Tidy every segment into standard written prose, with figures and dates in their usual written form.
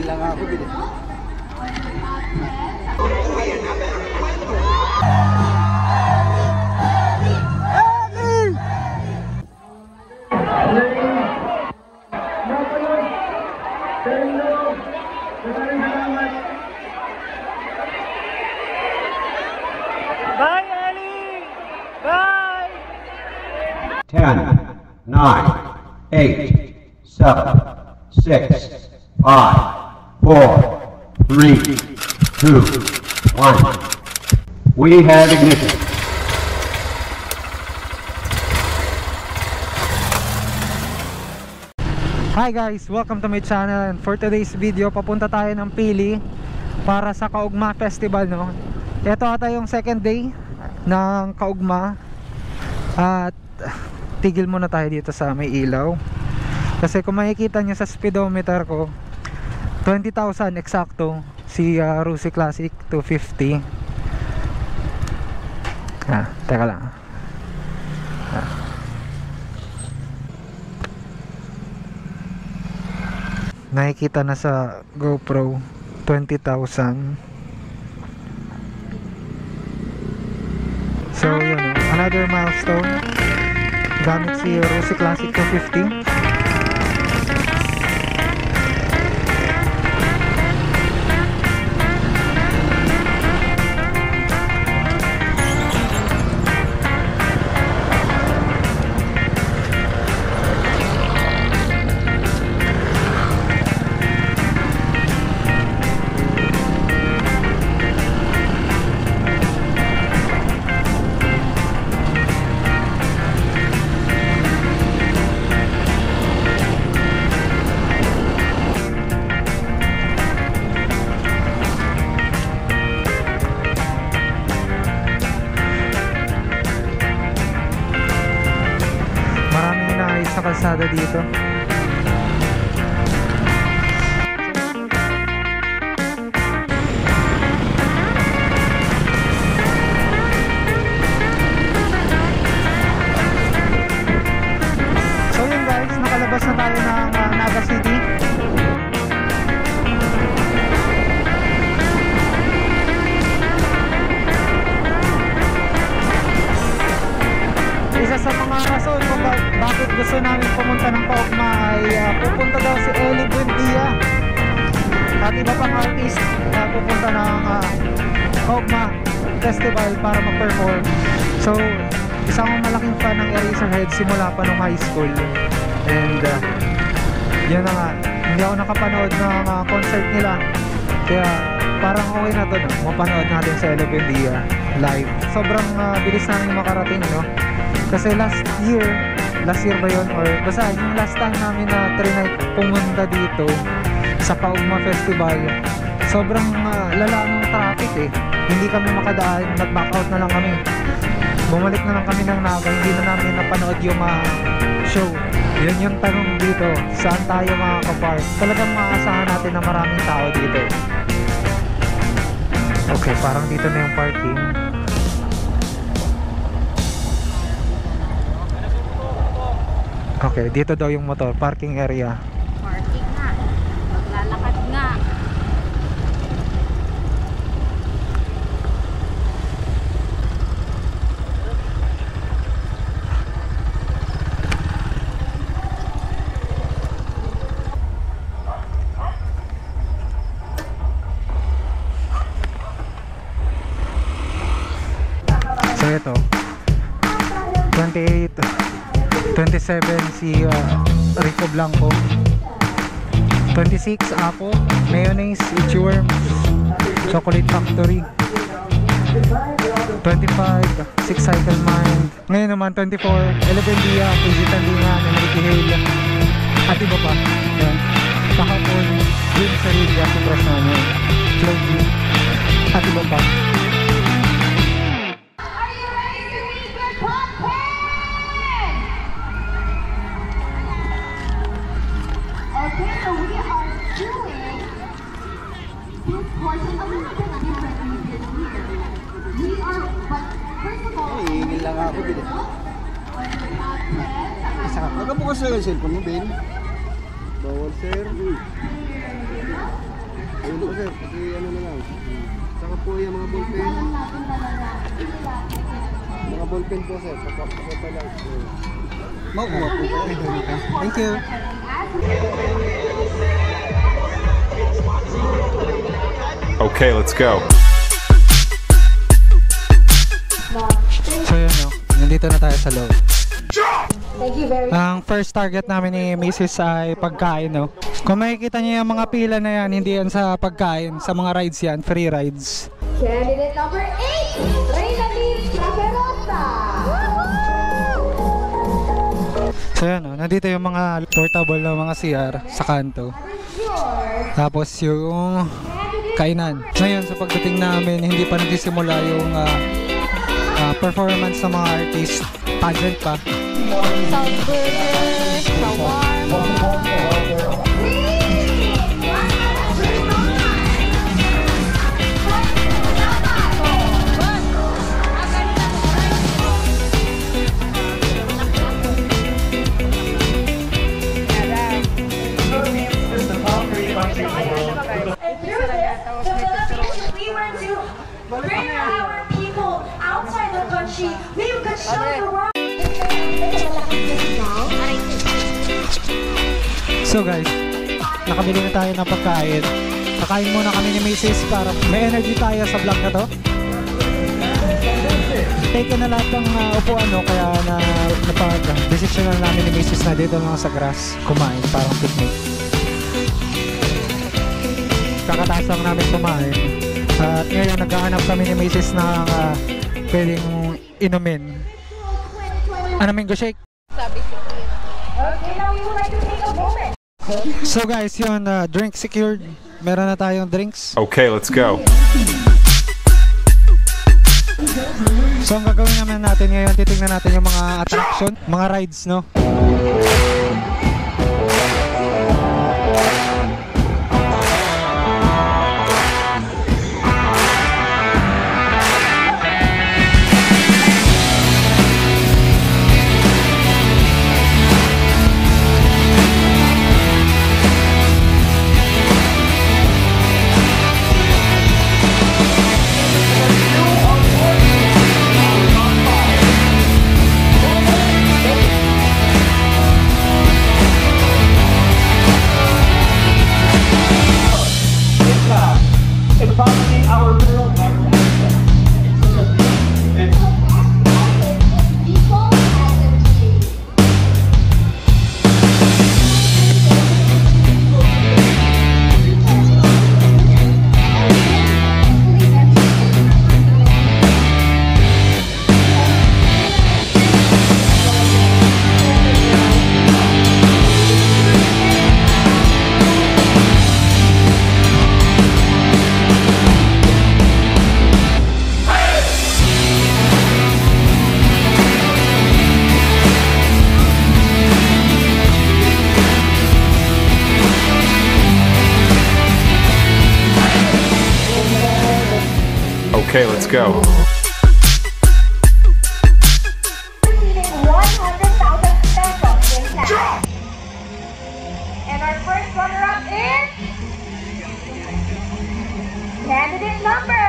lang ako bili. Bye, Ellie! Bye! 10, 9, 8, 7, 6, 5, 4, 3, 2, 1. We have ignition. Hi guys! Welcome to my channel, and for today's video, papunta tayo ng Pili para sa Kaugma Festival, no? Ito ata yung second day ng Kaugma. At tigil muna tayo dito sa may ilaw. Kasi kung makikita nyo sa speedometer ko, 20,000 eksakto. Si Rusi Classic 250. Teka lang. Nakikita na sa GoPro 20,000. So yun, another milestone. Gamit si Rusi Classic 250. Sa kalsada dito. So yun guys, nakalabas na tayo ng Naga City. Isa sa mga rason kung bakit gusto namin pumunta ng Kaugma ay pupunta daw si Ellie Buendia at iba pang artist na pupunta ng Kaugma Festival para mag-perform. So isang malaking fan ng Eraserhead simula pa nung high school, and yun na nga, hindi ako nakapanood ng concert nila, kaya parang okay na to, no? Mapanood natin si Ellie Buendia live. Sobrang bilis namin makarating, no? Kasi last year ba yun, or basta yung last time namin na trinay pumunta dito sa Kaugma Festival, sobrang lala ng traffic eh. Hindi kami makadaan, nag-back out na lang kami. Bumalik na lang kami ng Naga, hindi na namin napanood yung show. Yun yung tanong dito, saan tayo makakapark? Talagang maasahan natin na maraming tao dito. Okay, parang dito na yung parking. Okay, dito daw yung motor, parking area. Parking nga. Maglalakad nga. So ito, 27 si Rico Blanco, 26 Apo, Mayonnaise, Itchyworms, Chocolate Factory, 25 Six Cycle Mind. Ngayon naman 24 Elevendia, Digital Lingan, Enrique Hale at iba pa. Yan. Kahapon Green Sarilla, Suprasano, Floyd at iba pa. Okay, so we are doing this portion a little bit differently this year. We are, but first of all, Hihingil lang ako bili. Isa ka. Nagkabukas na yung cellphone mo, Ben. Bawal, sir. Ayun po sir, kasi ano na lang. Saka po yung mga ballpen. Mga ballpen po sir, saka pa lang. Makuha po. Thank you. Okay, let's go. So yun no, nandito na tayo sa loob. Thank you very much. Ang first target namin ni Mrs. ay pagkain no. Kung makikita niyo yung mga pila na yan, hindi yan sa pagkain, sa mga rides yan, free rides. Candidate number 8, Reyna Liz Caperosa. So yun no, nandito yung mga portable na mga CR sa kanto. Tapos yung kainan. Ngayon sa pagdating namin, hindi pa nagsisimula yung performance ng mga artist. Pageant pa. South burger, shawarma. We were to bring our people outside the country. We could show the world. So guys, nakabili na tayo ng pagkain. Kakain muna kami ni Mrs. para may energy tayo sa vlog na to. Take na lahat ng upuan no, kaya napag-desisyon na namin ni Mrs. na dito lang sa grass kumain, parang picnic. Kakataas lang namin kumain. At ngayon naghahanap kami ni Mrs. ng pwedeng inumin. Mango shake. Okay, now we would like to take a moment. So guys, yun, drink secured. Meron na tayong drinks. Okay, let's go. So ang gagawin naman natin ngayon, titingnan natin yung mga attraction, mga rides, no? Okay, let's go. Receiving 100,000 pesos in cash. And our first runner-up is candidate number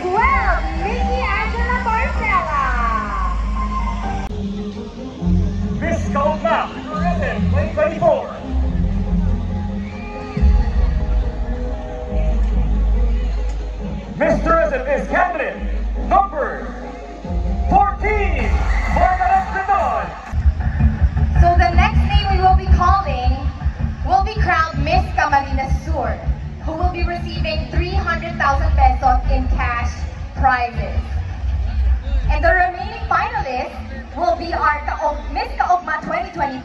12, Nikki Angela Barcela. Miss Kaugma, Tourism 2024. Miss Tourism is candidate number 14, Margaret Sedon. So the next name we will be calling will be crowned Miss Camarines Sur, who will be receiving 300,000 pesos in cash prizes. And the remaining finalists will be our Miss Kaugma 2024,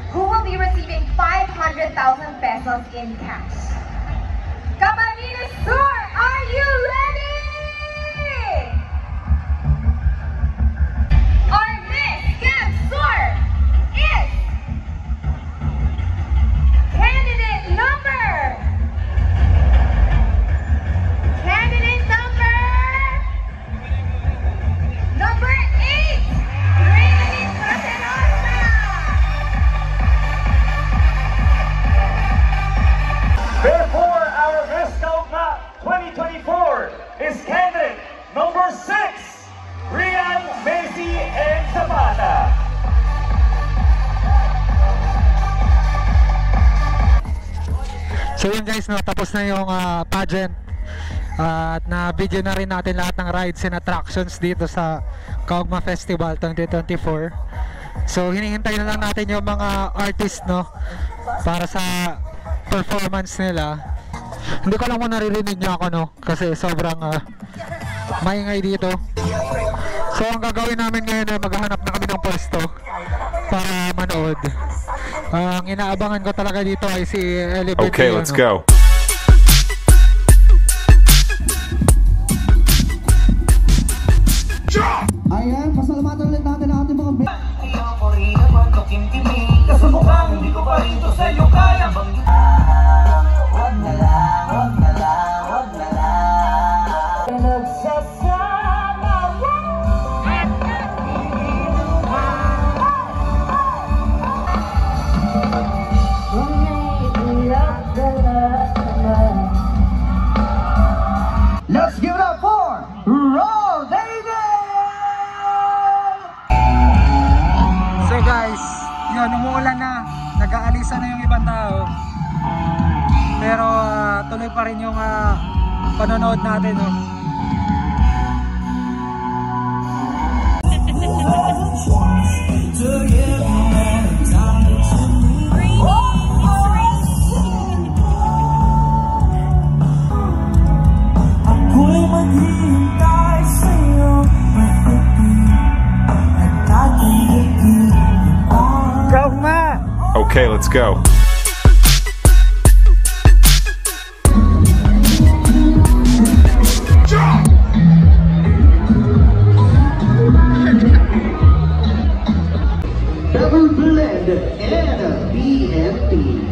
who will be receiving 500,000 pesos in cash. Camarines Sur, are you ready? Our Miss Cam Sur is candidate number 8, Reyna Caperosa. So yun guys, no, tapos na yung pageant. At na-video na rin natin lahat ng rides and attractions dito sa Kaugma Festival 2024. So hinihintay na lang natin yung mga artist, no, para sa performance nila. Hindi ko lang kung naririnig nyo ako, no, kasi sobrang maingay dito. So ang gagawin namin ngayon ay maghahanap na kami ng pwesto para manood. Ang inaabangan ko talaga dito ay si Ellie Bendia. Okay, let's go. Ayan, pasalamatan ulit natin ang ating mga Kasumukhang hindi ko pa rito sa'yo kaya bang wag na lang, wag na lang, wag na lang nagsasama Let's give it up for Raw David! So guys, yun, umuulan na, nag-aalisa na yung ibang tao, pero tuloy pa rin yung panonood natin, no? ako'y maghihintay sa'yo at ating Kaugma! Okay, let's go. Double blend and BNP.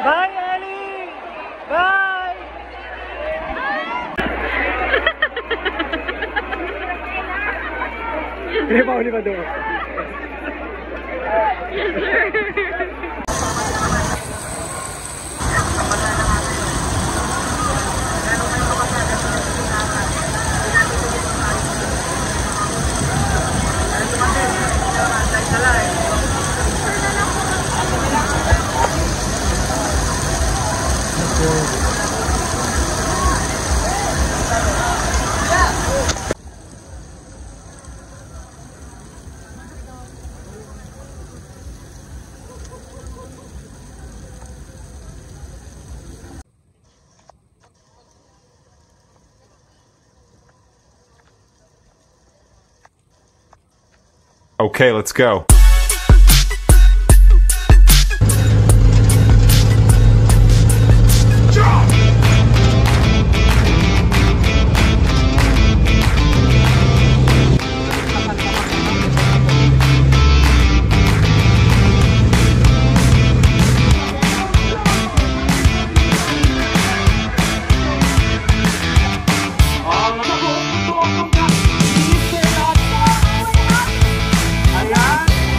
Bye, Ellie! Bye! Hindi pa uli pa doon. Yes, sir. Okay, let's go. Ayan.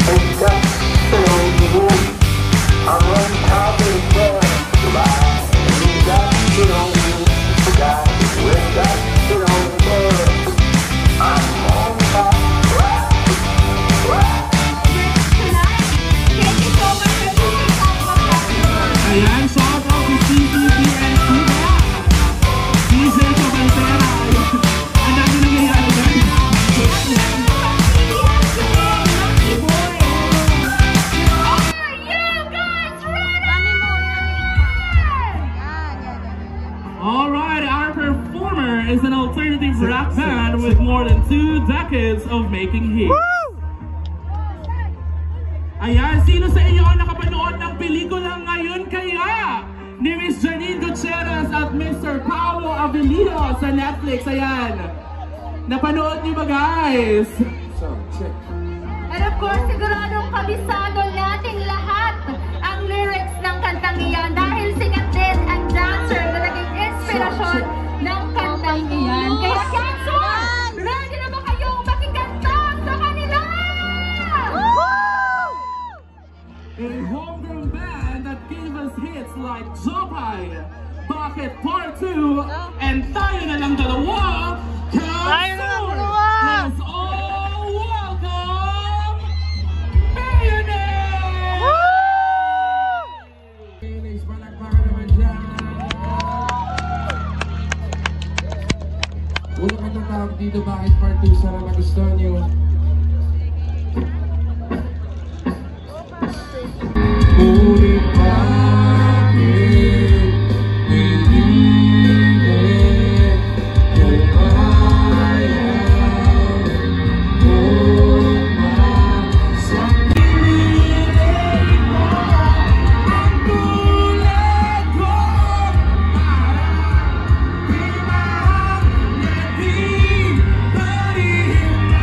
Decades of Making Hits. Ayan, sino sa inyo ang nakapanood ng pelikula ngayon kaya ni Miss Janine Gutierrez at Mr. Paolo Avellino sa Netflix? Ayan. Napanood niyo ba, guys? And of course, siguradong kabisado nating lahat ang lyrics ng kantang iyan dahil sikat din ang dancer na naging inspirasyon ng kantang iyan. Kaya Cancer, ready na ba kayong makikanta sa kanila? A homegrown band that gave us hits like Jopay, Bakit Part 2, and Tayo Na Lang Dalawa. Tayo Na Lang Dalawa! Let's all welcome Billionaire! Felix, palakpakan naman dyan. Unang katatawag dito, Bakit Part 2, sana nagustuhan nyo. Ngunit bakit pinilit kung ayaw umasa sa pinilit mo ang tulad ko para pinahangin pa rin maintindihan.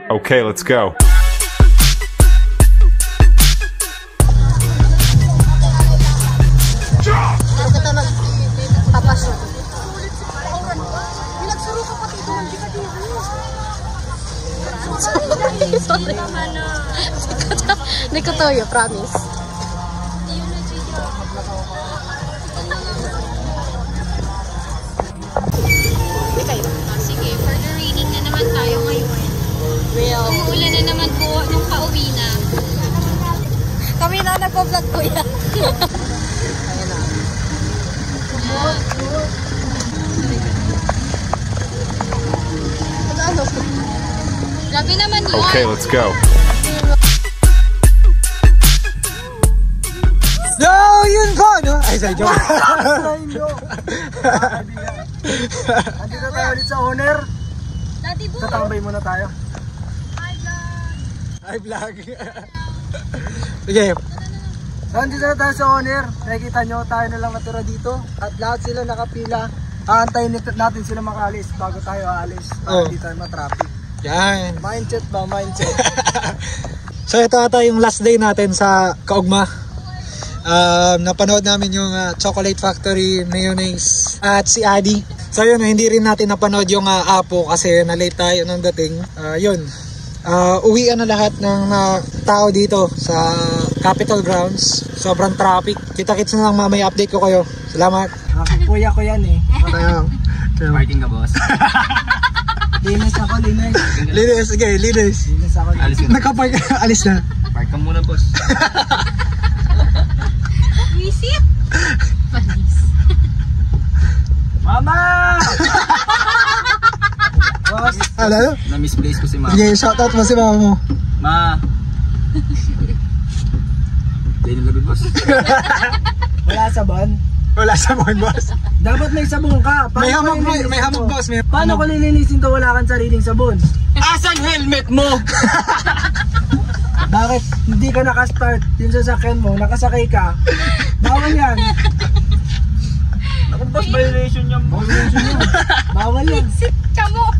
Okay, let's go. Sorry. Hindi ko toyo, promise. Sige, for the reading na naman tayo ngayon. Umuulan na naman po nung pauwi na. Kami na nagpo-vlog ko yan. Grabe naman yun. Okay, let's go. No, yun po, no? Ay, sorry, joke. Andito tayo ulit sa owner. Dati po. Tatambay muna tayo. Hi, vlog. Sige. Andito na tayo sa owner. Nakikita nyo, tayo na lang natira dito. At lahat sila nakapila. Aantayin natin sila makaalis bago tayo aalis. Para hindi tayo matraffic. Yan. Mindset ba? Mindset. So ito ata yung last day natin sa Kaugma. Napanood namin yung Chocolate Factory Mayonnaise at si Adi. So yun, hindi rin natin napanood yung Apo kasi na-late tayo nung dating. Yun. Uwian na lahat ng tao dito sa Capitol Grounds. Sobrang traffic. Kita-kits na lang mamaya, update ko kayo. Salamat. Kuya ko yan eh. Parking ka, boss. Linis ako, linis. Linis, sige, linis. Linis ako. Alis ka na. Nakapark, alis na. Park ka muna, boss. Visit? Panis. Mama! Boss, Ano? Na-misplace ko si mama. Sige, shoutout mo si mama mo. Ma! Hindi na labi, boss. wala sabon. Wala sabon, boss. Dapat may sabon ka. May hamog, may hamog, boss. May Paano ko lilinisin to wala kang sariling sabon? Asan helmet mo? Bakit hindi ka nakastart yung sasakyan mo, nakasakay ka? Bawal yan. Ako, boss, violation yan, boss. Bawal yan. Visit ka mo.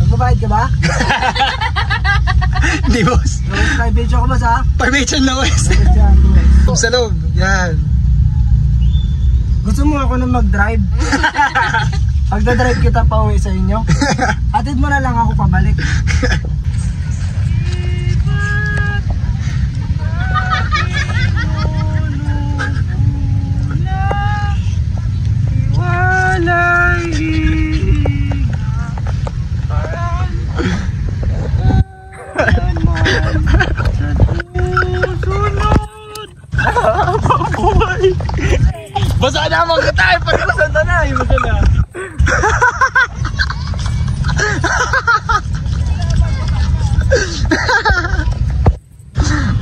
Magbabayad ka ba? Hindi, boss. Private show ko ba sa? Private yan, boss. Sa loob. Yan. Gusto mo ako na mag-drive? Pagdadrive kita pa uwi sa inyo. Atid mo na lang ako pabalik. Basa naman kita eh. Pagkasan na. Yung basa na.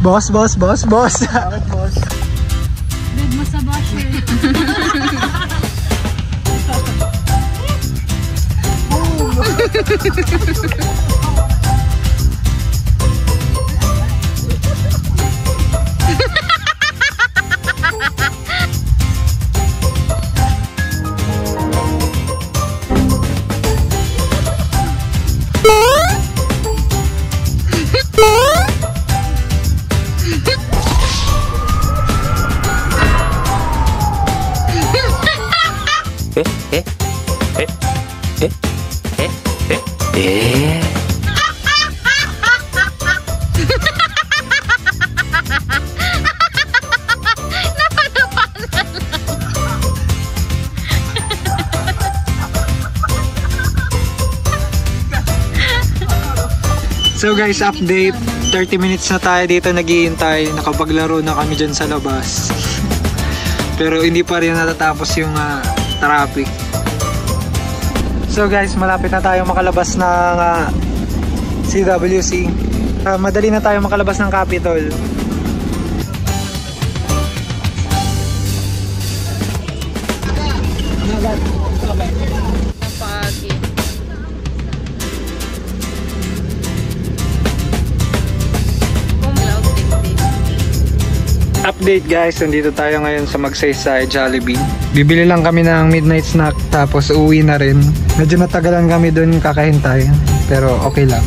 Boss. Bakit boss? Bed mo sa basher. So guys, update. 30 minutes na tayo dito naghihintay. Nakapaglaro na kami dyan sa labas. Pero hindi pa rin natatapos yung traffic. So guys, malapit na tayo makalabas ng CWC. Madali na tayo makalabas ng Capitol. update guys, nandito tayo ngayon sa Magsaysay Jollibee. Bibili lang kami ng midnight snack tapos uuwi na rin. Medyo natagalan kami dun kakahintay pero okay lang.